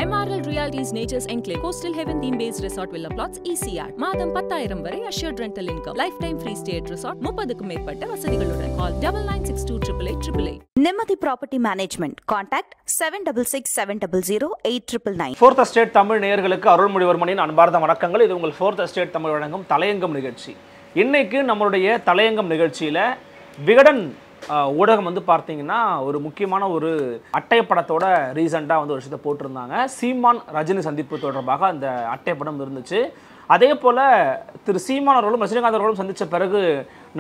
MRL Realty's Nature's Enclave Coastal Heaven theme-based resort villa plots ECR. மாதம் 10,000 வரை assured rental income. Lifetime free stay at resort. 30க்கும் மேற்பட்ட வசதிகளுடன். Call 9962888888. நிம்மதி property management. Contact 7667008999. Fourth estate Tamil நேயர்களுக்கு அருள்மொழிவர்மனின் அன்பார்ந்த வணக்கங்கள். இது உங்கள் ஃபோர்த் எஸ்டேட் தமிழ் வழங்கும் தலையங்கம் நிகழ்ச்சி. இன்னைக்கு நம்மளுடைய தலையங்கம் நிகழ்ச்சியில் விகடன் ஊடகம் வந்து பார்த்தீங்கன்னா ஒரு முக்கியமான ஒரு அட்டைப்படத்தோட ரீசெண்டாக வந்து ஒரு விஷயத்தை போட்டிருந்தாங்க. சீமான் ரஜினி சந்திப்பு தொடர்பாக அந்த அட்டைப்படம் இருந்துச்சு. அதே போல் திரு சீமான் அவர்களும் ரஜினிகாந்த் அவர்களும் சந்தித்த பிறகு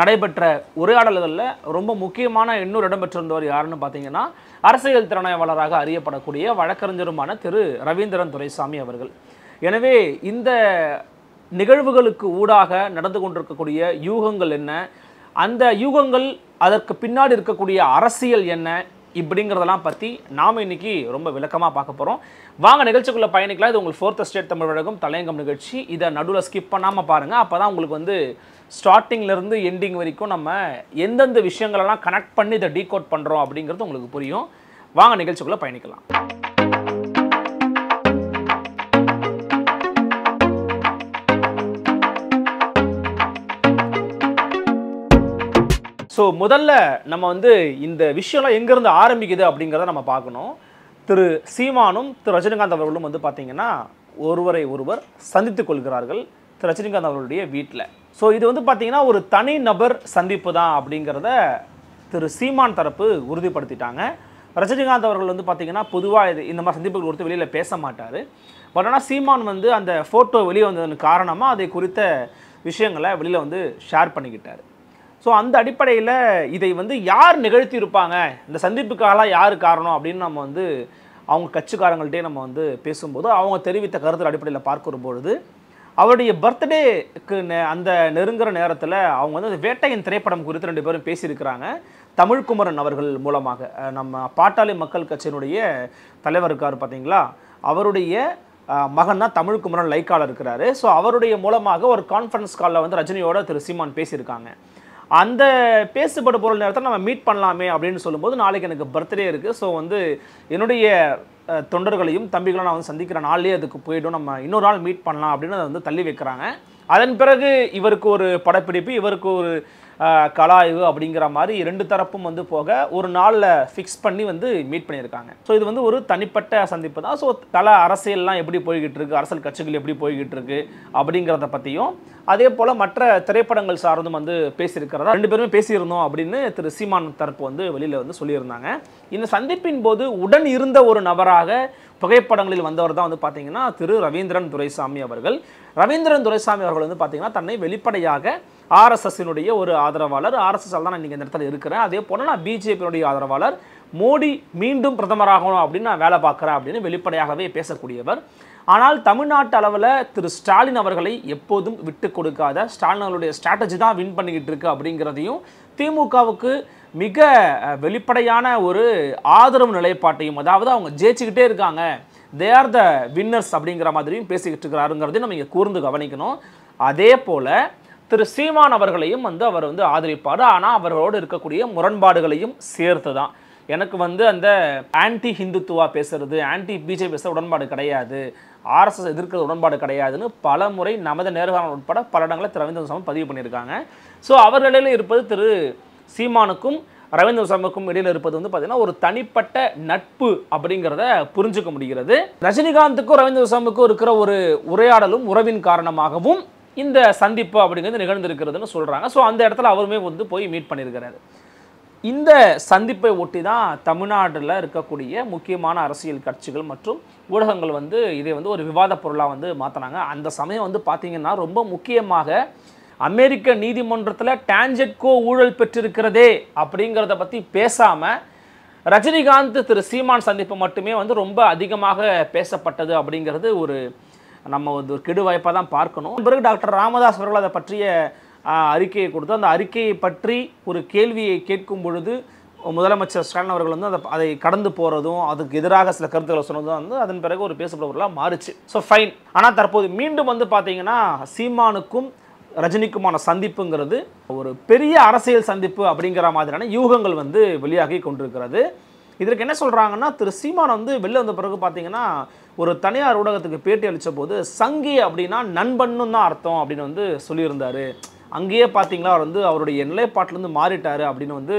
நடைபெற்ற உரையாடல்களில் ரொம்ப முக்கியமான இன்னொரு இடம்பெற்றிருந்தவர் யாருன்னு பார்த்தீங்கன்னா அரசியல் திறனாய்வாளராக அறியப்படக்கூடிய வழக்கறிஞருமான திரு ரவீந்திரன் துரைசாமி அவர்கள். எனவே இந்த நிகழ்வுகளுக்கு ஊடாக நடந்து கொண்டிருக்கக்கூடிய யூகங்கள் என்ன, அந்த யூகங்கள் அதற்கு பின்னாடி இருக்கக்கூடிய அரசியல் என்ன, இப்படிங்கிறதெல்லாம் பற்றி நாம் இன்னைக்கு ரொம்ப விளக்கமாக பார்க்க போகிறோம். வாங்க நிகழ்ச்சிக்குள்ளே பயணிக்கலாம். இது உங்கள் ஃபோர்த் எஸ்டேட் தமிழ் வழங்கும் தலையங்கம் நிகழ்ச்சி. இதை நடுவில் ஸ்கிப் பண்ணாமல் பாருங்கள். அப்போ தான் உங்களுக்கு வந்து ஸ்டார்டிங்லேருந்து எண்டிங் வரைக்கும் நம்ம எந்தெந்த விஷயங்களெல்லாம் கனெக்ட் பண்ணி இதை டீகோட் பண்ணுறோம் அப்படிங்கிறது உங்களுக்கு புரியும். வாங்க நிகழ்ச்சிக்குள்ளே பயணிக்கலாம். ஸோ முதல்ல நம்ம வந்து இந்த விஷயம்லாம் எங்கேருந்து ஆரம்பிக்குது அப்படிங்கிறத நம்ம பார்க்கணும். திரு சீமானும் திரு ரஜினிகாந்த் அவர்களும் வந்து பார்த்திங்கன்னா ஒருவரை ஒருவர் சந்தித்து கொள்கிறார்கள் திரு ரஜினிகாந்த் அவர்களுடைய வீட்டில். ஸோ இது வந்து பார்த்திங்கன்னா ஒரு தனி நபர் சந்திப்பு தான் அப்படிங்கிறத திரு சீமான் தரப்பு உறுதிப்படுத்திட்டாங்க. ரஜினிகாந்த் அவர்கள் வந்து பார்த்திங்கன்னா பொதுவாக இந்த மாதிரி சந்திப்புகள் கொடுத்து வெளியில் பேச மாட்டார். பட் ஆனால் சீமான் வந்து அந்த ஃபோட்டோ வெளியே வந்ததன் காரணமாக அதை குறித்த விஷயங்களை வெளியில் வந்து ஷேர் பண்ணிக்கிட்டார். ஸோ அந்த அடிப்படையில் இதை வந்து யார் நிகழ்த்தி இருப்பாங்க, இந்த சந்திப்புக்காகலாம் யார் காரணம் அப்படின்னு நம்ம வந்து அவங்க கட்சிக்காரங்கள்ட்டே நம்ம வந்து பேசும்போது அவங்க தெரிவித்த கருத்து அடிப்படையில் பார்க்கிற பொழுது அவருடைய பர்த்டேக்கு அந்த நெருங்குற நேரத்தில் அவங்க வந்து அந்த வேட்டையின் திரைப்படம் குறித்து 2 பேரும் பேசியிருக்கிறாங்க. தமிழ்குமரன் அவர்கள் மூலமாக நம்ம பாட்டாளி மக்கள் கட்சியினுடைய தலைவர் இருக்கார் பார்த்தீங்களா, அவருடைய மகன் தான் தமிழ்குமரன் லைக்கால இருக்கிறாரு. ஸோ அவருடைய மூலமாக ஒரு கான்ஃபரன்ஸ் காலில் வந்து ரஜினியோட திரு சீமான் பேசியிருக்காங்க. அந்த பேசுபட பொருள் நேரத்தில் நம்ம மீட் பண்ணலாமே அப்படின்னு சொல்லும்போது நாளைக்கு எனக்கு பர்த்டே இருக்குது, ஸோ வந்து என்னுடைய தொண்டர்களையும் தம்பிகளும் நான் வந்து சந்திக்கிற நாள்லேயே அதுக்கு போய்டும், நம்ம இன்னொரு நாள் மீட் பண்ணலாம் அப்படின்னு அதை வந்து தள்ளி வைக்கிறாங்க. அதன் பிறகு இவருக்கு ஒரு படப்பிடிப்பு, இவருக்கு ஒரு கலாய்வு அப்படிங்கிற மாதிரி 2 தரப்பும் வந்து போக ஒரு நாளில் ஃபிக்ஸ் பண்ணி வந்து மீட் பண்ணியிருக்காங்க. ஸோ இது வந்து ஒரு தனிப்பட்ட சந்திப்பு தான். ஸோ அரசியல்லாம் எப்படி போய்கிட்டு இருக்கு, அரசியல் கட்சிகள் எப்படி போய்கிட்டு இருக்கு அப்படிங்கிறத பற்றியும் அதே போல் மற்ற திரைப்படங்கள் சார்ந்தும் வந்து பேசியிருக்கிறதா 2 பேருமே பேசியிருந்தோம் அப்படின்னு திரு சீமான் தரப்பு வந்து வெளியில் வந்து சொல்லியிருந்தாங்க. இந்த சந்திப்பின் போது உடன் இருந்த ஒரு நபராக புகைப்படங்களில் வந்தவர் தான் வந்து பார்த்தீங்கன்னா திரு ரவீந்திரன் துரைசாமி அவர்கள். ரவீந்திரன் துரைசாமி அவர்கள் வந்து பார்த்தீங்கன்னா தன்னை வெளிப்படையாக ஆர்எஸ்எஸ்னுடைய ஒரு ஆதரவாளர், ஆர்எஸ்எஸ் தான் நான் இன்றைக்கி இந்த இடத்துல இருக்கிறேன், அதே போல் நான் பிஜேபியினுடைய ஆதரவாளர், மோடி மீண்டும் பிரதமராகணும் அப்படின்னு நான் வேலை பார்க்குறேன் அப்படின்னு வெளிப்படையாகவே பேசக்கூடியவர். ஆனால் தமிழ்நாட்டு அளவில் திரு ஸ்டாலின் அவர்களை எப்போதும் விட்டு கொடுக்காத, ஸ்டாலின் அவர்களுடைய ஸ்ட்ராட்டஜி தான் வின் பண்ணிக்கிட்டு இருக்கு அப்படிங்கிறதையும் திமுகவுக்கு மிக வெளிப்படையான ஒரு ஆதரவு நிலைப்பாட்டையும், அதாவது அவங்க ஜெயிச்சுக்கிட்டே இருக்காங்க, தே ஆர் த வின்னர்ஸ் அப்படிங்கிற மாதிரியும் பேசிக்கிட்டு இருக்கிறாருங்கிறதையும் நம்ம இங்கே கூர்ந்து கவனிக்கணும். அதே போல் திரு சீமான் அவர்களையும் வந்து அவர் வந்து ஆதரிப்பார். ஆனால் அவர்களோடு இருக்கக்கூடிய முரண்பாடுகளையும் சேர்த்து தான். எனக்கு வந்து அந்த ஆன்டி ஹிந்துத்துவா பேசுறது, ஆன்டி பிஜேபி பேசுகிற உடன்பாடு கிடையாது, ஆர்எஸ்எஸ் எதிர்க்கிற உடன்பாடு கிடையாதுன்னு பல முறை நமது நேர்காணல் உட்பட பல இடங்களில் திரு ரவீந்திர துரைசாமி பதிவு பண்ணியிருக்காங்க. ஸோ அவர்களில் இருப்பது திரு சீமானுக்கும் ரவீந்திர துரைசாமிக்கும் இடையில் இருப்பது வந்து பார்த்தீங்கன்னா ஒரு தனிப்பட்ட நட்பு அப்படிங்கிறத புரிஞ்சுக்க முடிகிறது. ரஜினிகாந்துக்கும் ரவீந்திர துரைசாமிக்கும் இருக்கிற ஒரு உரையாடலும் உறவின் காரணமாகவும் இந்த சந்திப்பு அப்படிங்கிறது நிகழ்ந்திருக்கிறதுன்னு சொல்கிறாங்க. ஸோ அந்த இடத்துல அவருமே வந்து போய் மீட் பண்ணியிருக்கிறாரு. இந்த சந்திப்பை ஒட்டி தான் தமிழ்நாட்டில் இருக்கக்கூடிய முக்கியமான அரசியல் கட்சிகள் மற்றும் ஊடகங்கள் வந்து இதை வந்து ஒரு விவாத பொருளாக வந்து மாற்றினாங்க. அந்த சமயம் வந்து பார்த்திங்கன்னா ரொம்ப முக்கியமாக அமெரிக்க நீதிமன்றத்தில் டான்ஜெட்கோ ஊழல் பெற்றிருக்கிறதே அப்படிங்கிறத பற்றி பேசாமல் ரஜினிகாந்த் திரு சீமான் சந்திப்பு மட்டுமே வந்து ரொம்ப அதிகமாக பேசப்பட்டது அப்படிங்கிறது ஒரு நம்ம வந்து ஒரு கெடு வாய்ப்பாக தான் பார்க்கணும். பிறகு டாக்டர் ராமதாஸ் அவர்கள் அதை பற்றிய அறிக்கையை கொடுத்து அந்த அறிக்கையை பற்றி ஒரு கேள்வியை கேட்கும் பொழுது முதலமைச்சர் ஸ்டாலின் அவர்கள் வந்து அதை கடந்து போகிறதும் அதுக்கு எதிராக சில கருத்துக்களை சொன்னதும் வந்து அதன் பிறகு ஒரு பேசப்படுவர்களாக மாறுச்சு. So fine. ஆனால் தற்போது மீண்டும் வந்து பார்த்தீங்கன்னா சீமானுக்கும் ரஜினிக்குமான சந்திப்புங்கிறது ஒரு பெரிய அரசியல் சந்திப்பு அப்படிங்கிற மாதிரியான யூகங்கள் வந்து வெளியாகி கொண்டிருக்கிறது. இதற்கு என்ன சொல்கிறாங்கன்னா, திரு சீமான் வந்து வெளில வந்த பிறகு பார்த்தீங்கன்னா, ஒரு தனியார் ஊடகத்துக்கு பேட்டி அளித்த போது சங்கி அப்படின்னா நண்பன்னு தான் அர்த்தம் அப்படின்னு வந்து சொல்லியிருந்தார். அங்கேயே பார்த்தீங்களா அவர் வந்து அவருடைய நிலைப்பாட்டிலேருந்து மாறிட்டார் அப்படின்னு வந்து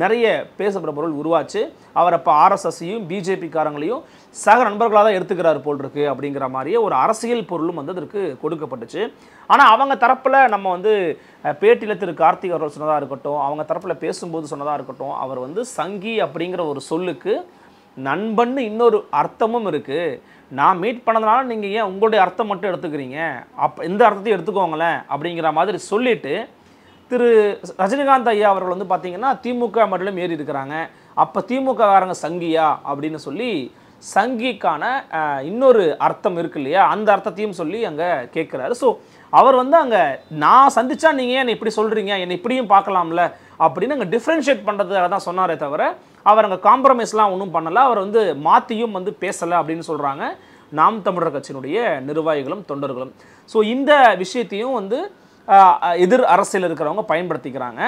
நிறைய பேசப்படுற பொருள் உருவாச்சு. அவர் அப்போ ஆர்எஸ்எஸ்ஸையும் பிஜேபிக்காரங்களையும் சக நண்பர்களாக தான் எடுத்துக்கிறார் போல் இருக்கு அப்படிங்கிற மாதிரியே ஒரு அரசியல் பொருளும் வந்து அதற்கு கொடுக்கப்பட்டுச்சு. ஆனால் அவங்க தரப்பில் நம்ம வந்து பேட்டியில் திரு கார்த்திக் அவர்கள் சொன்னதாக இருக்கட்டும், அவங்க தரப்பில் பேசும்போது சொன்னதாக இருக்கட்டும், அவர் வந்து சங்கி அப்படிங்கிற ஒரு சொல்லுக்கு நண்பன்னு இன்னொரு அர்த்தமும் இருக்குது. நான் மீட் பண்ணதுனால நீங்கள் ஏன் உங்களுடைய அர்த்தம் மட்டும் எடுத்துக்கிறீங்க, இந்த அர்த்தத்தையும் எடுத்துக்கோங்களேன் அப்படிங்கிற மாதிரி சொல்லிவிட்டு திரு ரஜினிகாந்த் ஐயா அவர்கள் வந்து பார்த்தீங்கன்னா திமுக மட்டிலும் ஏறி இருக்கிறாங்க. அப்போ திமுககாரங்க சங்கியா அப்படின்னு சொல்லி சங்கிக்கான இன்னொரு அர்த்தம் இருக்கு இல்லையா, அந்த அர்த்தத்தையும் சொல்லி அங்கே கேட்குறாரு. ஸோ அவர் வந்து அங்கே நான் சந்திச்சா நீங்கள் ஏன் இப்படி சொல்கிறீங்க, என்னை இப்படியும் பார்க்கலாம்ல அப்படின்னு அங்கே டிஃப்ரென்ஷியேட் பண்ணுறதுக்காக தான் சொன்னாரே தவிர அவர் அங்கே காம்ப்ரமைஸ்லாம் ஒன்றும் பண்ணலை. அவர் வந்து மாற்றியும் வந்து பேசலை அப்படின்னு சொல்கிறாங்க நாம் தமிழர் கட்சியினுடைய நிர்வாகிகளும் தொண்டர்களும். ஸோ இந்த விஷயத்தையும் வந்து எதிர் அரசியல் இருக்கிறவங்க பயன்படுத்திக்கிறாங்க.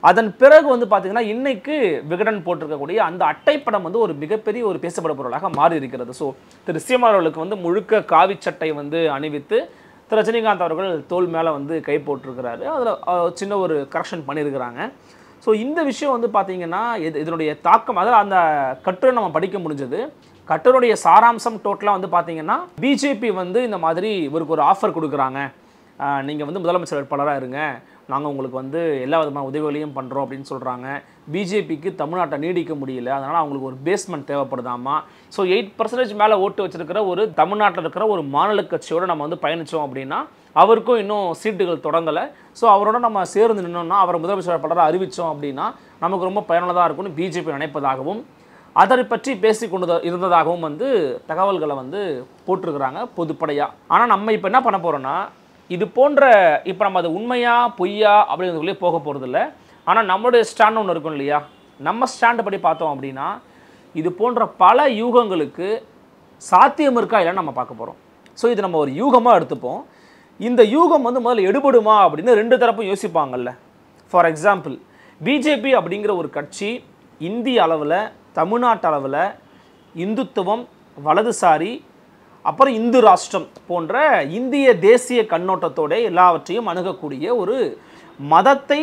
அதன் பிறகு வந்து பார்த்தீங்கன்னா இன்னைக்கு விகடன் போட்டிருக்கக்கூடிய அந்த அட்டைப்படம் வந்து ஒரு மிகப்பெரிய ஒரு பேசப்பட பொருளாக மாறி இருக்கிறது. ஸோ திரு சீமான் அவர்களுக்கு வந்து முழுக்க காவி சட்டை வந்து அணிவித்து திரு ரஜினிகாந்த் அவர்கள் தோல் மேலே வந்து கை போட்டிருக்கிறாரு. அதில் சின்ன ஒரு கரெக்ஷன் பண்ணியிருக்கிறாங்க. ஸோ இந்த விஷயம் வந்து பார்த்தீங்கன்னா இதனுடைய தாக்கம், அதாவது அந்த கட்டுரை நம்ம படிக்க முடிஞ்சது. கட்டுரையுடைய சாராம்சம் டோட்டலாக வந்து பார்த்தீங்கன்னா பிஜேபி வந்து இந்த மாதிரி இவருக்கு ஒரு ஆஃபர் கொடுக்குறாங்க, நீங்கள் வந்து முதலமைச்சர் வேட்பாளராக இருங்க, நாங்கள் உங்களுக்கு வந்து எல்லா விதமான உதவிகளையும் பண்ணுறோம் அப்படின்னு சொல்கிறாங்க. பிஜேபிக்கு தமிழ்நாட்டை நீடிக்க முடியல, அதனால் அவங்களுக்கு ஒரு பேஸ்மெண்ட் தேவைப்படுதாமா. ஸோ 8% மேலே ஓட்டு வச்சிருக்கிற ஒரு தமிழ்நாட்டில் இருக்கிற ஒரு மாநில கட்சியோடு நம்ம வந்து பயணித்தோம் அப்படின்னா அவருக்கும் இன்னும் சீட்டுகள் தொடங்கலை. ஸோ அவரோட நம்ம சேர்ந்து நின்னோம்னா அவரை முதலமைச்சர் வேட்பாளராக அறிவித்தோம் அப்படின்னா நமக்கு ரொம்ப பயனுள்ளதாக இருக்கும்னு பிஜேபி நினைப்பதாகவும் அதை பற்றி பேசி கொண்டு இருந்ததாகவும் வந்து தகவல்களை வந்து போட்டிருக்கிறாங்க பொதுப்படையாக. ஆனால் நம்ம இப்போ என்ன பண்ண போகிறோன்னா, இது போன்ற இப்போ நம்ம அது உண்மையா பொய்யா அப்படிங்கிறதுக்குள்ளே போக போகிறதில்ல. ஆனால் நம்மளுடைய ஸ்டாண்ட் ஒன்று இருக்கும் இல்லையா, நம்ம ஸ்டாண்டை படி பார்த்தோம் அப்படின்னா இது போன்ற பல யூகங்களுக்கு சாத்தியம் இருக்கா இல்லைன்னு நம்ம பார்க்க போகிறோம். ஸோ இது நம்ம ஒரு யூகமாக எடுத்துப்போம். இந்த யூகம் வந்து முதல்ல எடுபடுமா அப்படின்னு ரெண்டு தரப்பும் யோசிப்பாங்கல்ல. ஃபார் எக்ஸாம்பிள், பிஜேபி அப்படிங்கிற ஒரு கட்சி இந்திய அளவில் தமிழ்நாட்டு அளவில் இந்துத்துவம், வலதுசாரி, அப்புறம் இந்து ராஷ்டிரம் போன்ற இந்திய தேசிய கண்ணோட்டத்தோடு எல்லாவற்றையும் அணுகக்கூடிய ஒரு மதத்தை,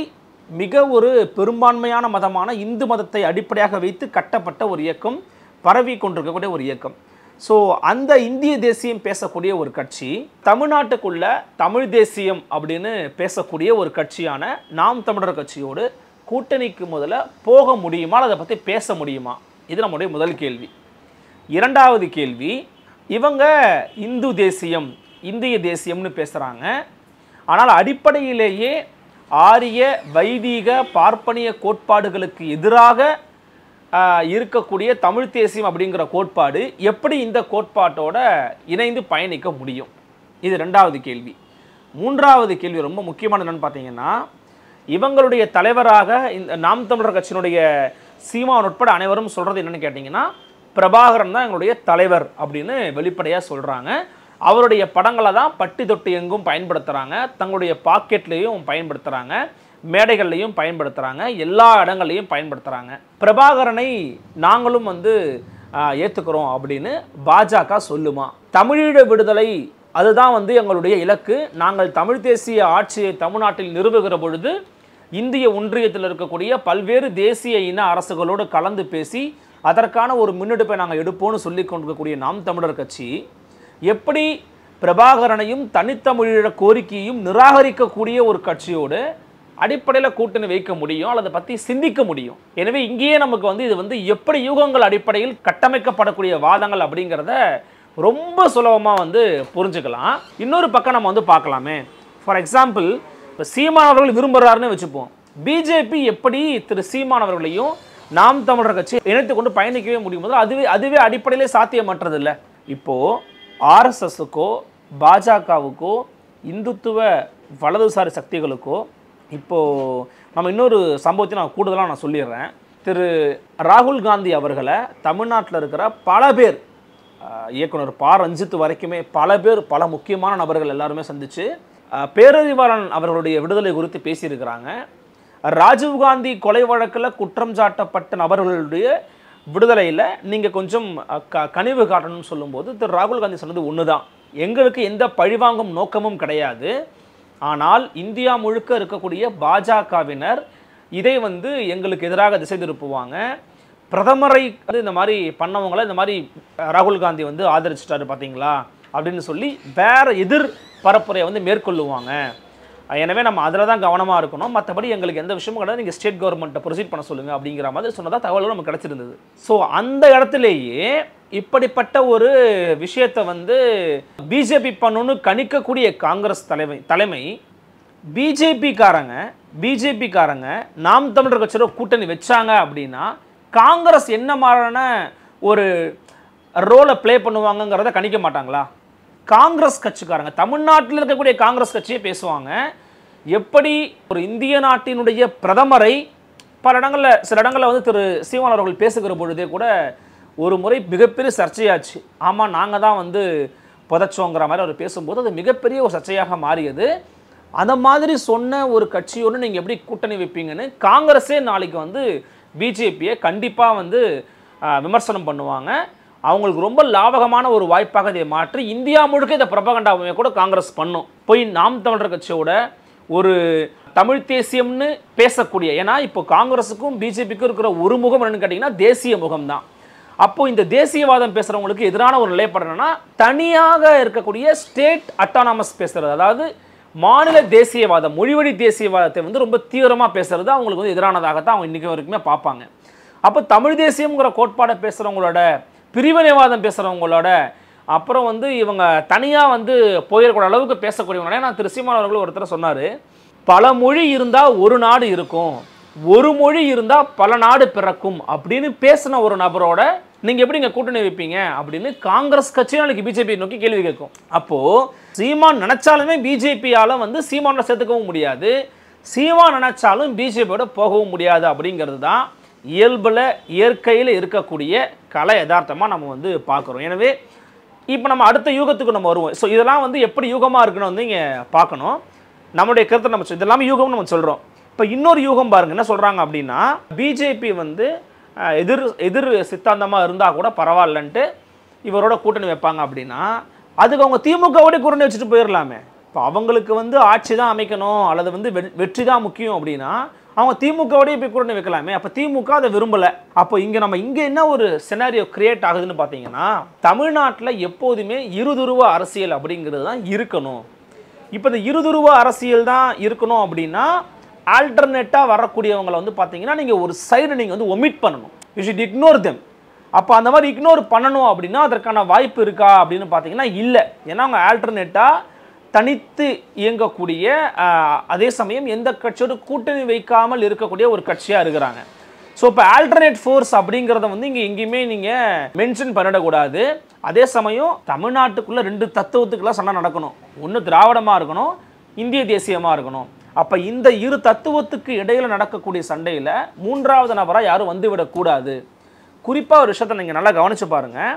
மிக ஒரு பெரும்பான்மையான மதமான இந்து மதத்தை அடிப்படையாக வைத்து கட்டப்பட்ட ஒரு இயக்கம், பரவி கொண்டிருக்கக்கூடிய ஒரு இயக்கம். ஸோ அந்த இந்திய தேசியம் பேசக்கூடிய ஒரு கட்சி தமிழ்நாட்டுக்குள்ள தமிழ் தேசியம் அப்படின்னு பேசக்கூடிய ஒரு கட்சியான நாம் தமிழர் கட்சியோடு கூட்டணிக்கு முதல்ல போக முடியுமா, அதை பற்றி பேச முடியுமா? இது நம்முடைய முதல் கேள்வி. இரண்டாவது கேள்வி, இவங்க இந்து தேசியம், இந்திய தேசியம்னு பேசுகிறாங்க. ஆனால் அடிப்படையிலேயே ஆரிய வைதீக பார்ப்பனிய கோட்பாடுகளுக்கு எதிராக இருக்கக்கூடிய தமிழ் தேசியம் அப்படிங்கிற கோட்பாடு எப்படி இந்த கோட்பாட்டோட இணைந்து பயணிக்க முடியும்? இது ரெண்டாவது கேள்வி. மூன்றாவது கேள்வி ரொம்ப முக்கியமானது என்னன்னு பார்த்தீங்கன்னா, இவங்களுடைய தலைவராக இந்த நாம் தமிழர் கட்சியினுடைய சீமான் உட்பட அனைவரும் சொல்கிறது என்னென்னு கேட்டிங்கன்னா, பிரபாகரன் தான் எங்களுடைய தலைவர் அப்படின்னு வெளிப்படையாக சொல்கிறாங்க. அவருடைய படங்களை தான் பட்டி தொட்டி எங்கும் பயன்படுத்துகிறாங்க, தங்களுடைய பாக்கெட்லேயும் பயன்படுத்துகிறாங்க, மேடைகள்லையும் பயன்படுத்துகிறாங்க, எல்லா இடங்கள்லையும் பயன்படுத்துகிறாங்க. பிரபாகரனை நாங்களும் வந்து ஏற்றுக்கிறோம் அப்படின்னு பாஜக சொல்லுமா? தமிழீழ விடுதலை அதுதான் வந்து எங்களுடைய இலக்கு, நாங்கள் தமிழ் தேசிய ஆட்சியை தமிழ்நாட்டில் நிறுவுகிற பொழுது இந்திய ஒன்றியத்தில் இருக்கக்கூடிய பல்வேறு தேசிய இன அரசுகளோடு கலந்து பேசி அதற்கான ஒரு முன்னெடுப்பை நாங்கள் எடுப்போம்னு சொல்லி கொண்டிருக்கக்கூடிய நாம் தமிழர் கட்சி எப்படி பிரபாகரனையும் தனித்தமிழீழ கோரிக்கையும் நிராகரிக்கக்கூடிய ஒரு கட்சியோடு அடிப்படையில் கூட்டணி வைக்க முடியும், அல்லதை பற்றி சிந்திக்க முடியும்? எனவே இங்கேயே நமக்கு வந்து இது வந்து எப்படி யூகங்கள் அடிப்படையில் கட்டமைக்கப்படக்கூடிய வாதங்கள் அப்படிங்கிறத ரொம்ப சுலபமாக வந்து புரிஞ்சுக்கலாம். இன்னொரு பக்கம் நம்ம வந்து பார்க்கலாமே. ஃபார் எக்ஸாம்பிள், இப்போ சீமான் அவர்கள் விரும்புகிறாருன்னு வச்சுப்போம், பிஜேபி எப்படி திரு சீமான் அவர்களையும் நாம் தமிழர் கட்சி இணைத்து கொண்டு பயணிக்கவே முடியும் போது அதுவே அடிப்படையிலே சாத்தியமற்றது இல்லை. இப்போது ஆர்எஸ்எஸ்ஸுக்கோ பாஜகவுக்கோ இந்துத்துவ வலதுசாரி சக்திகளுக்கோ இப்போது நம்ம இன்னொரு சம்பவத்தை நான் கூடுதலாக நான் சொல்லிடுறேன். திரு ராகுல் காந்தி அவர்களை தமிழ்நாட்டில் இருக்கிற பல பேர், இயக்குனர் ப. ரஞ்சித் வரைக்குமே பல பேர், பல முக்கியமான நபர்கள் எல்லாருமே சந்தித்து பேரறிவாளன் அவர்களுடைய விடுதலை குறித்து பேசியிருக்கிறாங்க. ராஜீவ்காந்தி கொலை வழக்கில் குற்றம் சாட்டப்பட்ட நபர்களுடைய விடுதலையில் நீங்கள் கொஞ்சம் கனிவு காட்டணும்னு சொல்லும்போது திரு ராகுல் காந்தி சொன்னது ஒன்று தான், எங்களுக்கு எந்த பழிவாங்கும் நோக்கமும் கிடையாது, ஆனால் இந்தியா முழுக்க இருக்கக்கூடிய பாஜகவினர் இதை வந்து எங்களுக்கு எதிராக திசை திருப்புவாங்க, பிரதமரை வந்து இந்த மாதிரி பண்ணவங்களை இந்த மாதிரி ராகுல் காந்தி வந்து ஆதரிச்சிட்டாரு பார்த்தீங்களா அப்படின்னு சொல்லி வேற எதிர் பரப்புரையை வந்து மேற்கொள்ளுவாங்க. எனவே நம்ம அதில் தான் கவனமாக இருக்கணும், மற்றபடி எங்களுக்கு எந்த விஷயமும் கிடையாது, நீங்கள் ஸ்டேட் கவர்மெண்ட்டை ப்ரொசீட் பண்ண சொல்லுங்கள் அப்படிங்கிற மாதிரி சொன்னதாக தகவல்கள் நமக்கு கிடச்சிருந்தது. ஸோ அந்த இடத்துலேயே இப்படிப்பட்ட ஒரு விஷயத்தை வந்து பிஜேபி பண்ணணும்னு கணிக்கக்கூடிய காங்கிரஸ் தலைமை பிஜேபிக்காரங்க நாம் தமிழர் கட்சியோட கூட்டணி வச்சாங்க அப்படின்னா காங்கிரஸ் என்ன மாதிரியான ஒரு ரோலை ப்ளே பண்ணுவாங்கங்கிறத கணிக்க மாட்டாங்களா? காங்கிரஸ் கட்சிக்காரங்க தமிழ்நாட்டில் இருக்கக்கூடிய காங்கிரஸ் கட்சியே பேசுவாங்க, எப்படி ஒரு இந்திய நாட்டினுடைய பிரதமரை சில இடங்களில் வந்து திரு சீமான் அவர்கள் பேசுகிற பொழுதே கூட ஒரு முறை மிகப்பெரிய சர்ச்சையாச்சு. ஆமாம், நாங்கள் தான் வந்து புதைச்சோங்கிற மாதிரி அவர் பேசும்போது அது மிகப்பெரிய ஒரு சர்ச்சையாக மாறியது. அந்த மாதிரி சொன்ன ஒரு கட்சியோடு நீங்கள் எப்படி கூட்டணி வைப்பீங்கன்னு காங்கிரஸே நாளைக்கு வந்து பிஜேபியை கண்டிப்பாக வந்து விமர்சனம் பண்ணுவாங்க. அவங்களுக்கு ரொம்ப லாபகமான ஒரு வாய்ப்பாக இதை மாற்றி இந்தியா முழுக்க இதை ப்ரொபகண்டாவை கூட காங்கிரஸ் பண்ணும். போய் நாம் தமிழர் கட்சியோட ஒரு தமிழ் தேசியம்னு பேசக்கூடிய, ஏன்னா இப்போ காங்கிரஸுக்கும் பிஜேபிக்கும் இருக்கிற ஒரு முகம் என்னன்னு கேட்டிங்கன்னா தேசிய முகம் தான். அப்போ இந்த தேசியவாதம் பேசுகிறவங்களுக்கு எதிரான ஒரு நிலைப்பாடு என்னன்னா தனியாக இருக்கக்கூடிய ஸ்டேட் அட்டானமஸ் பேசுறது, அதாவது மாநில தேசியவாதம், மொழிவழி தேசியவாதத்தை வந்து ரொம்ப தீவிரமாக பேசுறது அவங்களுக்கு வந்து எதிரானதாகத்தான் அவங்க இன்றைக்கி வரைக்குமே பார்ப்பாங்க. அப்போ தமிழ் தேசியம்ங்கிற கோட்பாடை பேசுகிறவங்களோட, பிரிவினைவாதம் பேசுகிறவங்களோட, அப்புறம் வந்து இவங்க தனியாக வந்து போயிருக்கிற அளவுக்கு பேசக்கூடியவங்க. நான் திரு சீமான் அவர்கள் ஒருத்தர் சொன்னார், பல மொழி இருந்தால் ஒரு நாடு இருக்கும், ஒரு மொழி இருந்தால் பல நாடு பிறக்கும் அப்படின்னு பேசின ஒரு நபரோட நீங்கள் எப்படி இங்கே கூட்டணி வைப்பீங்க அப்படின்னு காங்கிரஸ் கட்சியும் நாளைக்கு பிஜேபி நோக்கி கேள்வி கேட்கும். அப்போது சீமான் நினச்சாலுமே பிஜேபியால் வந்து சீமானோட சேர்த்துக்கவும் முடியாது, சீமான் நினச்சாலும் பிஜேபியோட போகவும் முடியாது. அப்படிங்கிறது தான் இயல்பில் இயற்கையில் இருக்கக்கூடிய கலை யதார்த்தமாக நம்ம வந்து பார்க்குறோம். எனவே இப்போ நம்ம அடுத்த யூகத்துக்கு நம்ம வருவோம். ஸோ இதெல்லாம் வந்து எப்படி யூகமாக இருக்குன்னு வந்து இங்கே பார்க்கணும். நம்முடைய கருத்தை நம்ம இதெல்லாமே யூகம்னு நம்ம சொல்கிறோம். இப்போ இன்னொரு யூகம் பாருங்கள் என்ன சொல்கிறாங்க அப்படின்னா, பிஜேபி வந்து எதிர் சித்தாந்தமாக இருந்தால் கூட பரவாயில்லன்ட்டு இவரோட கூட்டணி வைப்பாங்க அப்படின்னா அதுக்கு அவங்க திமுகவோட கூட்டணி வச்சுட்டு போயிடலாமே. இப்போ அவங்களுக்கு வந்து ஆட்சி தான் அமைக்கணும் அல்லது வந்து வெற்றி தான் முக்கியம் அப்படின்னா அவங்க திமுகவோடய போய் கூட்டணி வைக்கலாமே. அப்போ திமுக அதை விரும்பலை. அப்போ இங்கே என்ன ஒரு சினாரியோ கிரியேட் ஆகுதுன்னு பார்த்தீங்கன்னா, தமிழ்நாட்டில் எப்போதுமே இருதுருவ அரசியல் அப்படிங்கிறது தான் இருக்கணும். இப்போ இந்த இருதுருவ அரசியல் தான் இருக்கணும் அப்படின்னா ஆல்டர்னேட்டாக வரக்கூடியவங்களை வந்து பார்த்தீங்கன்னா நீங்கள் ஒரு சைடு நீங்கள் வந்து ஒமிட் பண்ணணும், யூ ஷுட் இக்னோர் தெம். அப்போ அந்த மாதிரி இக்னோர் பண்ணணும் அப்படின்னா அதற்கான வாய்ப்பு இருக்கா அப்படின்னு பார்த்தீங்கன்னா இல்லை. ஏன்னா அவங்க ஆல்டர்னேட்டாக தனித்து இயங்கக்கூடிய, அதே சமயம் எந்த கட்சியோடு கூட்டணி வைக்காமல் இருக்கக்கூடிய ஒரு கட்சியாக இருக்கிறாங்க. ஸோ இப்போ ஆல்டர்னேட் ஃபோர்ஸ் அப்படிங்கிறத வந்து இங்கே எங்கேயுமே நீங்கள் மென்ஷன் பண்ணிடக்கூடாது. அதே சமயம் தமிழ்நாட்டுக்குள்ளே ரெண்டு தத்துவத்துக்கெல்லாம் சண்டை நடக்கணும், ஒன்று திராவிடமாக இருக்கணும், இந்திய தேசியமாக இருக்கணும். அப்போ இந்த இரு தத்துவத்துக்கு இடையில் நடக்கக்கூடிய சண்டையில் மூன்றாவது நபராக யாரும் வந்துவிடக்கூடாது. குறிப்பாக ஒரு விஷயத்தை நீங்கள் நல்லா கவனித்து பாருங்கள்.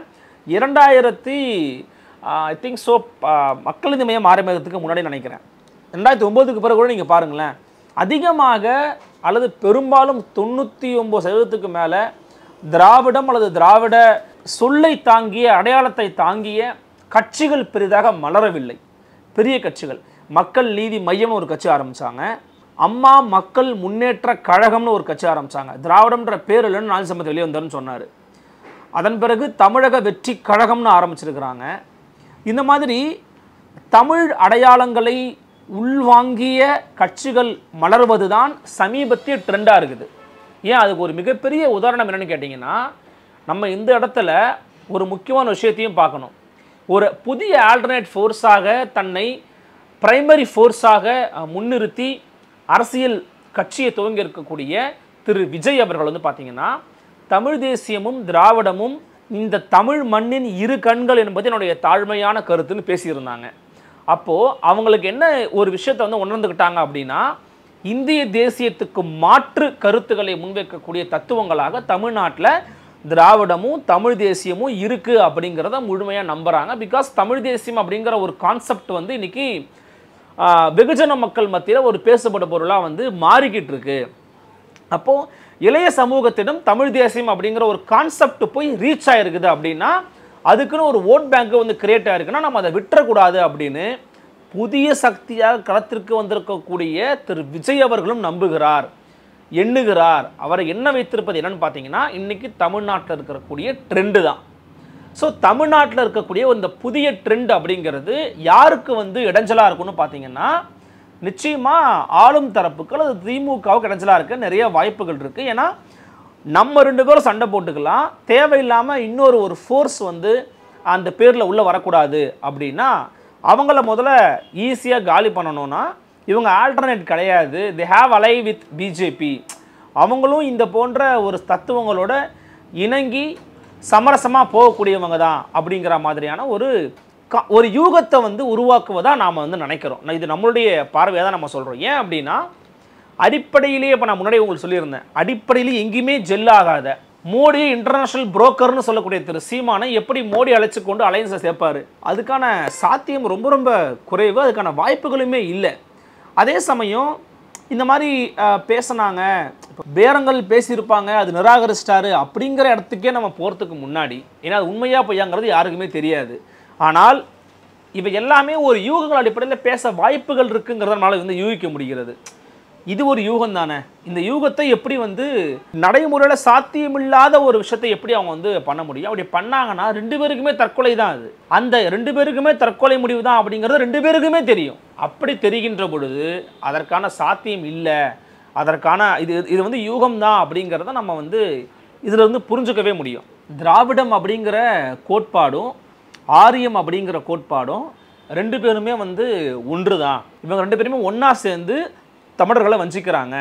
2000 மக்கள் நீதி மையம் ஆரம்பிக்கிறதுக்கு முன்னாடி நினைக்கிறேன் 2009க்கு பிறகு கூட நீங்கள் பாருங்களேன், அதிகமாக அல்லது பெரும்பாலும் 99% மேலே திராவிடம் அல்லது திராவிட சொல்லை தாங்கிய அடையாளத்தை தாங்கிய கட்சிகள் பெரிதாக மலரவில்லை. பெரிய கட்சிகள், மக்கள் நீதி மையம்னு ஒரு கட்சி ஆரம்பித்தாங்க, அம்மா மக்கள் முன்னேற்ற கழகம்னு ஒரு கட்சி ஆரம்பித்தாங்க. திராவிடம்ன்ற பேர் இல்லைன்னு நாலு சம்பத்து வெளியே வந்தார்னு சொன்னார். அதன் பிறகு தமிழக வெற்றி கழகம்னு ஆரம்பிச்சிருக்கிறாங்க. இந்த மாதிரி தமிழ் அடையாளங்களை உள்வாங்கிய கட்சிகள் மலர்வது தான் சமீபத்திய ட்ரெண்டாக இருக்குது. ஏன் அதுக்கு ஒரு மிகப்பெரிய உதாரணம் என்னென்னு கேட்டிங்கன்னா, நம்ம இந்த இடத்துல ஒரு முக்கியமான விஷயத்தையும் பார்க்கணும். ஒரு புதிய ஆல்டர்னேட் ஃபோர்ஸாக தன்னை பிரைமரி ஃபோர்ஸாக முன்னிறுத்தி அரசியல் கட்சியை துவங்கி இருக்கக்கூடிய திரு விஜய் அவர்கள் வந்து பார்த்திங்கன்னா, தமிழ் தேசியமும் திராவிடமும் இந்த தமிழ் மண்ணின் இரு கண்கள் என்பது என்னுடைய தாழ்மையான கருத்துன்னு பேசியிருந்தாங்க. அப்போது அவங்களுக்கு என்ன ஒரு விஷயத்தை வந்து உணர்ந்துக்கிட்டாங்க அப்படின்னா, இந்திய தேசியத்துக்கு மாற்று கருத்துக்களை முன்வைக்கக்கூடிய தத்துவங்களாக தமிழ்நாட்டில் திராவிடமும் தமிழ் தேசியமும் இருக்குது அப்படிங்கிறத முழுமையாக நம்புகிறாங்க. பிகாஸ் தமிழ் தேசியம் அப்படிங்கிற ஒரு கான்செப்ட் வந்து இன்றைக்கி வெகுஜன மக்கள் மத்தியில் ஒரு பேசப்பட்ட பொருளாக வந்து மாறிக்கிட்டு இருக்கு. அப்போது இளைய சமூகத்திடம் தமிழ் தேசியம் அப்படிங்கிற ஒரு கான்செப்ட் போய் ரீச் ஆயிருக்குது அப்படின்னா அதுக்குன்னு ஒரு ஓட் பேங்க் வந்து கிரியேட் ஆயிருக்குன்னா நம்ம அதை விட்டுறக்கூடாது அப்படின்னு புதிய சக்தியாக களத்திற்கு வந்திருக்கக்கூடிய திரு விஜய் அவர்களும் நம்புகிறார், எண்ணுகிறார். அவரை என்ன வைத்திருப்பது என்னன்னு பார்த்தீங்கன்னா இன்னைக்கு தமிழ்நாட்டில் இருக்கக்கூடிய ட்ரெண்டு தான். ஸோ தமிழ்நாட்டில் இருக்கக்கூடிய இந்த புதிய ட்ரெண்ட் அப்படிங்கிறது யாருக்கு வந்து இடைஞ்சலாக இருக்குன்னு பார்த்தீங்கன்னா நிச்சயமாக ஆளும் தரப்புக்கு அல்லது திமுகவுக்கு இடைஞ்சலாக இருக்க நிறைய வாய்ப்புகள் இருக்குது. ஏன்னா நம்ம 2 பேரும் சண்டை போட்டுக்கலாம், தேவையில்லாமல் இன்னொரு ஒரு ஃபோர்ஸ் வந்து அந்த பேரில் உள்ளே வரக்கூடாது அப்படின்னா அவங்கள முதல்ல ஈஸியாக காலி பண்ணணும்னா இவங்க ஆல்டர்னேட் கிடையாது. தே ஹாவ் அலை வித் பிஜேபி. அவங்களும் இந்த போன்ற ஒரு தத்துவங்களோட இணங்கி சமரசமாக போகக்கூடியவங்க தான் அப்படிங்கிற மாதிரியான ஒரு யூகத்தை வந்து உருவாக்குவதாக நாம் வந்து நினைக்கிறோம். இது நம்மளுடைய பார்வையாக தான் நம்ம சொல்கிறோம். ஏன் அப்படின்னா அடிப்படையிலேயே இப்போ நான் முன்னாடி உங்களுக்கு சொல்லியிருந்தேன், அடிப்படையிலேயே எங்கேயுமே ஜெல் ஆகாத மோடி இன்டர்நேஷனல் புரோக்கர்னு சொல்லக்கூடிய திரு சீமானை எப்படி மோடி அழைச்சி கொண்டு அலையன்ஸை சேர்ப்பார்? அதுக்கான சாத்தியம் ரொம்ப ரொம்ப குறைவு, அதுக்கான வாய்ப்புகளுமே இல்லை. அதே சமயம் இந்த மாதிரி பேசினாங்க, பேரங்கள் பேசியிருப்பாங்க, அது நிராகரிச்சிட்டாரு அப்படிங்கிற இடத்துக்கே நம்ம போகிறதுக்கு முன்னாடி, ஏன்னா அது உண்மையாக பொய்யாங்கிறது யாருக்குமே தெரியாது. ஆனால் இவை எல்லாமே ஒரு யூகங்கள் அடிப்படையில் பேச வாய்ப்புகள் இருக்குங்கிறதுனால வந்து யூகிக்க முடிகிறது. இது ஒரு யூகம் தானே. இந்த யூகத்தை எப்படி வந்து நடைமுறையில் சாத்தியமில்லாத ஒரு விஷயத்தை எப்படி அவங்க வந்து பண்ண முடியும்? அப்படி பண்ணாங்கன்னா 2 பேருக்குமே தற்கொலை தான். அது அந்த 2 பேருக்குமே தற்கொலை முடிவு தான் அப்படிங்கிறது 2 பேருக்குமே தெரியும். அப்படி தெரிகின்ற பொழுது அதற்கான சாத்தியம் இல்லை, அதற்கான இது வந்து யூகம் தான் அப்படிங்கிறத நம்ம வந்து இதில் வந்து புரிஞ்சுக்கவே முடியும். திராவிடம் அப்படிங்கிற கோட்பாடும் ஆரியம் அப்படிங்கிற கோட்பாடும் 2 பேருமே வந்து ஒன்று தான். இவங்க 2 பேருமே ஒன்றா சேர்ந்து தமிழர்களை வஞ்சிக்கிறாங்க.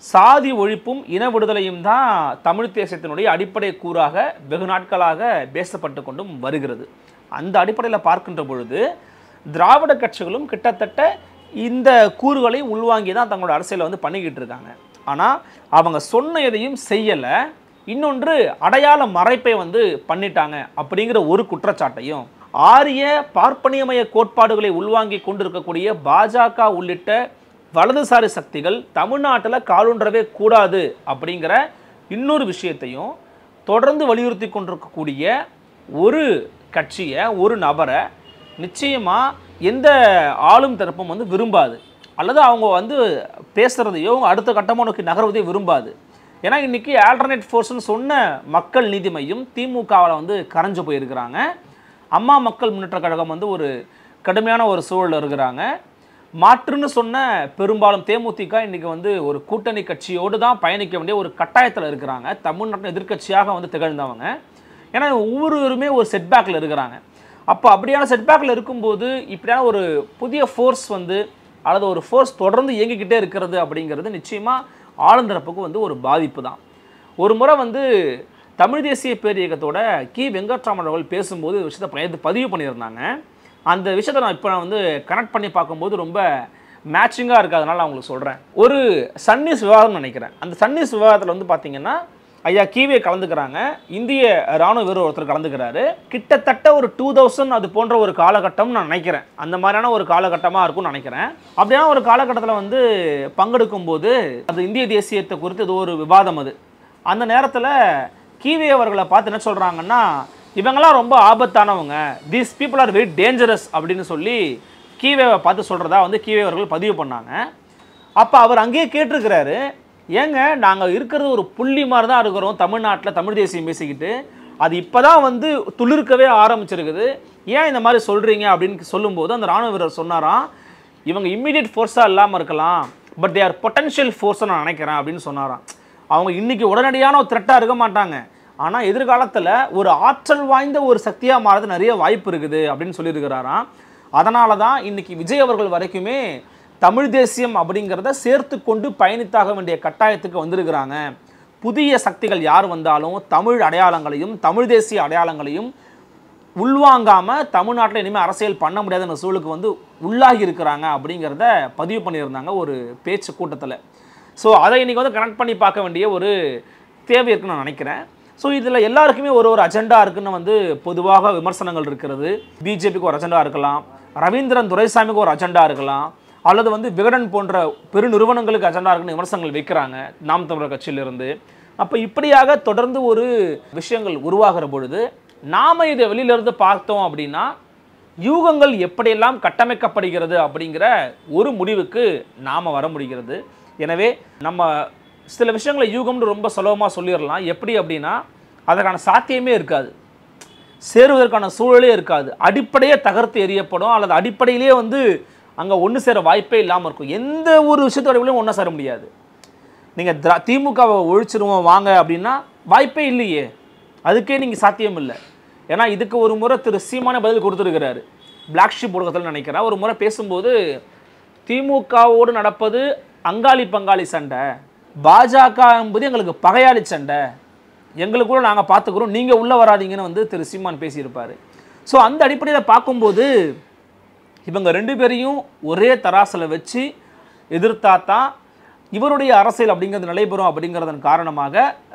சாதி ஒழிப்பும் இன விடுதலையும் தான் தமிழ் தேசத்தினுடைய அடிப்படை கூறாக வெகு நாட்களாக பேசப்பட்டு கொண்டும் வருகிறது. அந்த அடிப்படையில் பார்க்கின்ற பொழுது திராவிட கட்சிகளும் கிட்டத்தட்ட இந்த கூறுகளை உள்வாங்கி தான் தங்களோட அரசியலை வந்து பண்ணிக்கிட்டு இருக்காங்க. ஆனால் அவங்க சொன்ன எதையும் செய்யலை. இன்னொன்று அடையாள மறைப்பை வந்து பண்ணிட்டாங்க அப்படிங்கிற ஒரு குற்றச்சாட்டையும், ஆரிய பார்ப்பனியமய கோட்பாடுகளை உள்வாங்கி கொண்டிருக்கக்கூடிய பாஜக உள்ளிட்ட வலதுசாரி சக்திகள் தமிழ்நாட்டில் காலூன்றவே கூடாது அப்படிங்கிற இன்னொரு விஷயத்தையும் தொடர்ந்து வலியுறுத்தி கொண்டிருக்கக்கூடிய ஒரு கட்சியை, ஒரு நபரை நிச்சயமாக எந்த ஆளும் தரப்பும் வந்து விரும்பாது, அல்லது அவங்க வந்து பேசுகிறதையோ அடுத்த கட்டமாக நோக்கி நகர்வதையோ விரும்பாது. ஏன்னா இன்றைக்கி ஆல்டர்னேட் ஃபோர்ஸ்னு சொன்ன மக்கள் நீதி மையம் திமுகவில் வந்து கரைஞ்சு போயிருக்கிறாங்க. அம்மா மக்கள் முன்னேற்ற கழகம் வந்து ஒரு கடுமையான ஒரு சூழலில் இருக்கிறாங்க. மாற்றுன்னு சொன்ன பெரும்பாலும் தேமுதிக இன்றைக்கி வந்து ஒரு கூட்டணி கட்சியோடு தான் பயணிக்க வேண்டிய ஒரு கட்டாயத்தில் இருக்கிறாங்க. தமிழ்நாட்டின் எதிர்க்கட்சியாக வந்து திகழ்ந்தவங்க. ஏன்னா ஒவ்வொருவருமே ஒரு செட்பேக்கில் இருக்கிறாங்க. அப்போ அப்படியான செட்பேக்கில் இருக்கும்போது இப்படியான ஒரு புதிய ஃபோர்ஸ் வந்து அல்லது ஒரு ஃபோர்ஸ் தொடர்ந்து இயங்கிக்கிட்டே இருக்கிறது அப்படிங்கிறது நிச்சயமாக ஆளுந்தரப்புக்கு வந்து ஒரு பாதிப்பு தான். ஒரு முறை வந்து தமிழ் தேசிய பேரியக்கத்தோட கி வெங்கட்ராமன் அவர்கள் பேசும்போது ஒரு விஷயத்தை பதிவு பண்ணியிருந்தாங்க. அந்த விஷயத்தை நான் இப்போ வந்து கனெக்ட் பண்ணி பார்க்கும்போது ரொம்ப மேட்சிங்காக இருக்காதனால நான் உங்களுக்கு சொல்கிறேன். ஒரு சன்னிஸ் விவாதம் நினைக்கிறேன். அந்த சன்னிஸ் விவாதத்தில் வந்து பார்த்தீங்கன்னா ஐயா கீவே கலந்துக்கிறாங்க, இந்திய இராணுவ வீரர் ஒருத்தர் கலந்துக்கிறாரு. கிட்டத்தட்ட ஒரு 2000 அது போன்ற ஒரு காலகட்டம் நான் நினைக்கிறேன், அந்த மாதிரியான ஒரு காலகட்டமாக இருக்கும்னு நினைக்கிறேன். அப்படியான ஒரு காலகட்டத்தில் வந்து பங்கெடுக்கும் போது அது இந்திய தேசியத்தை குறித்து இது ஒரு விவாதம். அது அந்த நேரத்தில் கீவே அவர்களை பார்த்து என்ன சொல்கிறாங்கன்னா, இவங்கெல்லாம் ரொம்ப ஆபத்தானவங்க, these people are very dangerous அப்படின்னு சொல்லி கீவேவை பார்த்து சொல்கிறதா வந்து கீவே அவர்கள் பதிவு பண்ணாங்க. அப்போ அவர் அங்கேயே கேட்டிருக்கிறாரு, ஏங்க நாங்கள் இருக்கிறது ஒரு புள்ளி மாதிரி தான் இருக்கிறோம் தமிழ்நாட்டில் தமிழ் தேசியம் பேசிக்கிட்டு, அது இப்போ தான் வந்து துளிர்க்கவே ஆரம்பிச்சிருக்குது, ஏன் இந்த மாதிரி சொல்கிறீங்க அப்படின்னு சொல்லும்போது அந்த இராணுவ வீரர் சொன்னாராம், இவங்க இம்மீடியட் ஃபோர்ஸாக இல்லாமல் இருக்கலாம், பட் தே ஆர் பொட்டன்ஷியல் ஃபோர்ஸை நான் நினைக்கிறேன் அப்படின்னு சொன்னாராம். அவங்க இன்றைக்கி உடனடியான ஒரு த்ரெட்டாக இருக்க மாட்டாங்க, ஆனால் எதிர்காலத்தில் ஒரு ஆற்றல் வாய்ந்த ஒரு சக்தியாக மாறது நிறைய வாய்ப்பு இருக்குது அப்படின்னு சொல்லியிருக்கிறாராம். அதனால தான் இன்றைக்கி விஜய் அவர்கள் வரைக்குமே தமிழ் தேசியம் அப்படிங்கிறத சேர்த்து கொண்டு பயணித்தாக வேண்டிய கட்டாயத்துக்கு வந்திருக்கிறாங்க. புதிய சக்திகள் யார் வந்தாலும் தமிழ் அடையாளங்களையும் தமிழ் தேசிய அடையாளங்களையும் உள்வாங்காமல் தமிழ்நாட்டில் இனிமேல் அரசியல் பண்ண முடியாத சூழலுக்கு வந்து உள்ளாகி இருக்கிறாங்க அப்படிங்கிறத பதிவு பண்ணியிருந்தாங்க ஒரு பேச்சு கூட்டத்தில். ஸோ அதை இன்றைக்கி வந்து கனெக்ட் பண்ணி பார்க்க வேண்டிய ஒரு தேவை இருக்குன்னு நான் நினைக்கிறேன். ஸோ இதில் எல்லாருக்குமே ஒரு அஜெண்டா இருக்குன்னு வந்து பொதுவாக விமர்சனங்கள் இருக்கிறது. பிஜேபிக்கு ஒரு அஜெண்டா இருக்கலாம், ரவீந்திரன் துரைசாமிக்கு ஒரு அஜெண்டா இருக்கலாம், அல்லது வந்து விகடன் போன்ற பெரு நிறுவனங்களுக்கு அஜெண்டா இருக்குன்னு விமர்சனங்கள் வைக்கிறாங்க நாம் தமிழர் கட்சியிலிருந்து. அப்போ இப்படியாக தொடர்ந்து ஒரு விஷயங்கள் உருவாகிற பொழுது நாம் இதை வெளியிலிருந்து பார்த்தோம் அப்படின்னா யூகங்கள் எப்படியெல்லாம் கட்டமைக்கப்படுகிறது அப்படிங்கிற ஒரு முடிவுக்கு நாம் வர முடிகிறது. எனவே நம்ம சில விஷயங்களை யூகம்னு ரொம்ப சுலபமாக சொல்லிடலாம். எப்படி அப்படின்னா அதற்கான சாத்தியமே இருக்காது, சேருவதற்கான சூழலே இருக்காது, அடிப்படையே தகர்த்து எறியப்படும், அல்லது அடிப்படையிலேயே வந்து அங்கே ஒன்று சேர வாய்ப்பே இல்லாமல் இருக்கும். எந்த ஒரு விஷயத்தோடையும் ஒன்றா சேர முடியாது. நீங்கள் திமுகவை ஒழிச்சிருவோம் வாங்க அப்படின்னா வாய்ப்பே இல்லையே, அதுக்கே நீங்கள் சாத்தியம் இல்லை. ஏன்னா இதுக்கு ஒரு முறை திரு சீமானே பதில் கொடுத்துருக்கிறாரு. பிளாக் ஷீப் ஊடகத்தில் நினைக்கிறேன், ஒரு முறை பேசும்போது திமுகவோடு நடப்பது அங்காளி பங்காளி சண்டை, பாஜக என்பது எங்களுக்கு பகையாளி சண்டை, எங்களுக்கு கூட நாங்கள் பார்த்துக்கிறோம், நீங்கள் உள்ளே வராதிங்கன்னு வந்து திரு சீமான் பேசியிருப்பார். ஸோ அந்த அடிப்படையில் பார்க்கும்போது இவங்க 2 பேரையும் ஒரே தராசில் வச்சு எதிர்த்தா தான் இவருடைய அரசியல் அப்படிங்கிறது நடைபெறும். அப்படிங்கிறதன் காரணமாக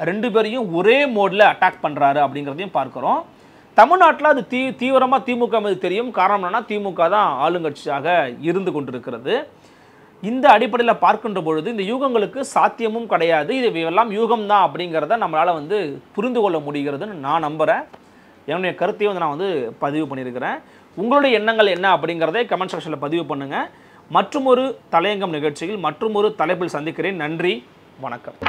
2 பேரையும் ஒரே மோடில் அட்டாக் பண்ணுறாரு அப்படிங்கிறதையும் பார்க்குறோம். தமிழ்நாட்டில் அது தீவிரமாக திமுக மீது தெரியும். காரணம் என்னன்னா திமுக தான் ஆளுங்கட்சியாக இருந்து கொண்டிருக்கிறது. இந்த அடிப்படையில் பார்க்கின்ற பொழுது இந்த யூகங்களுக்கு சாத்தியமும் கிடையாது, இது எல்லாம் யூகம் தான் அப்படிங்கிறத நம்மளால் வந்து புரிந்து கொள்ள முடிகிறதுன்னு நான் நம்புகிறேன். என்னுடைய கருத்தையும் வந்து நான் வந்து பதிவு பண்ணியிருக்கிறேன். உங்களுடைய எண்ணங்கள் என்ன அப்படிங்கிறதை கமெண்ட் செக்ஷனில் பதிவு பண்ணுங்கள். மற்றும் ஒரு தலையங்கம் நிகழ்ச்சியில் மற்றும் ஒரு தலைப்பில் சந்திக்கிறேன். நன்றி, வணக்கம்.